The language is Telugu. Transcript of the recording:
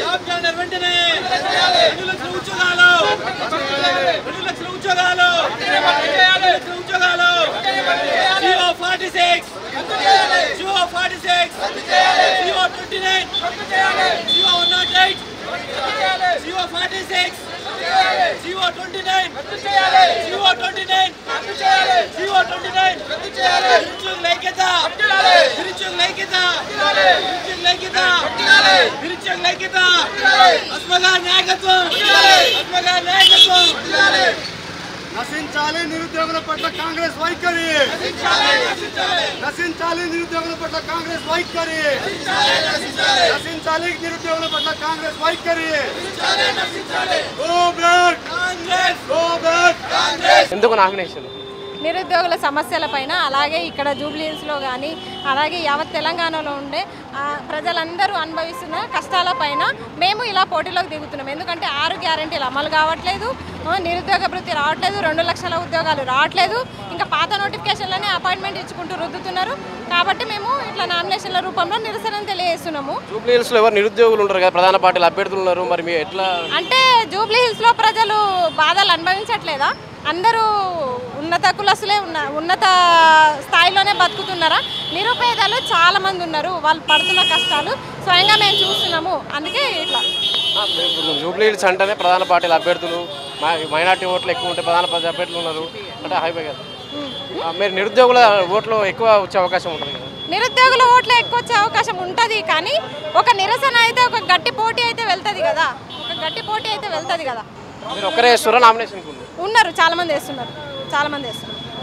జాబ్ క్యాలెండర్ వెంటనే 2 లక్షల ఉద్యోగాలు 2 లక్షల ఉద్యోగాలు జియో 46 జియో 46 జియో 29 జియో 108 జియో 46 జియో 29 జియో 29 జియో 29 నిరుద్యోగుల ఐక్యత నిరుద్యోగుల ఐక్యత నిరుద్యోగుల ఐక్యత నిరుద్యోగుల ఐక్యత అస్మగా నాయకత్వం అస్మగా నాయకత్వం నశించాలి నిరుద్యోగుల పట్ల కాంగ్రెస్ వైఖరి నశించాలి నిరుద్యోగుల పట్ల కాంగ్రెస్ వైఖరి నశించాలి నిరుద్యోగుల పట్ల కాంగ్రెస్ వైఖరి ఎందుకు నామినేషన్ నిరుద్యోగుల సమస్యలపైన అలాగే ఇక్కడ జూబ్లీ హిల్స్లో కానీ అలాగే యావత్ తెలంగాణలో ఉండే ప్రజలందరూ అనుభవిస్తున్న కష్టాలపైన మేము ఇలా పోటీలోకి దిగుతున్నాం. ఎందుకంటే 6 గ్యారెంటీలు అమలు కావట్లేదు, నిరుద్యోగ భృతి రావట్లేదు, 2 లక్షల ఉద్యోగాలు రావట్లేదు, ఇంకా పాత నోటిఫికేషన్లోనే అపాయింట్మెంట్ ఇచ్చుకుంటూ రుద్దుతున్నారు. కాబట్టి మేము ఇట్లా నామినేషన్ల రూపంలో నిరసన తెలియజేస్తున్నాము. జూబ్లీ హిల్స్లో ఎవరు నిరుద్యోగులు ఉంటారు కదా, ప్రధాన పార్టీలు అభ్యర్థులు ఉన్నారు, మరి మీ ఎట్లా అంటే జూబ్లీ హిల్స్లో ప్రజలు బాధలు అనుభవించట్లేదా? అందరూ ఉన్నత కులస్తులే ఉన్నత స్థాయిలోనే బతుకుతున్నారా? నిరుపేదలు చాలా మంది ఉన్నారు, వాళ్ళు పడుతున్న కష్టాలు స్వయంగా మేము చూస్తున్నాము. అందుకే ఇట్లా జూబ్లీ హిల్స్ అంటేనే ప్రధాన పార్టీల అభ్యర్థులు, మైనార్టీ ఓట్లు ఎక్కువ ఉంటే ప్రధాన అభ్యర్థులు ఉన్నారు అంటే హైవే కదా. మీరు నిరుద్యోగుల ఓట్లు ఎక్కువ వచ్చే అవకాశం ఉంటుంది కదా? నిరుద్యోగుల ఓట్లు ఎక్కువ వచ్చే అవకాశం ఉంటుంది, కానీ ఒక నిరసన అయితే ఒక గట్టి పోటీ అయితే వెళ్తుంది కదా, ఒక గట్టి పోటీ అయితే వెళ్తుంది కదా. మీరు ఒక్కరే వేస్తున్నారా నామినేషన్ ఉన్నారు, చాలా మంది వేస్తున్నారు.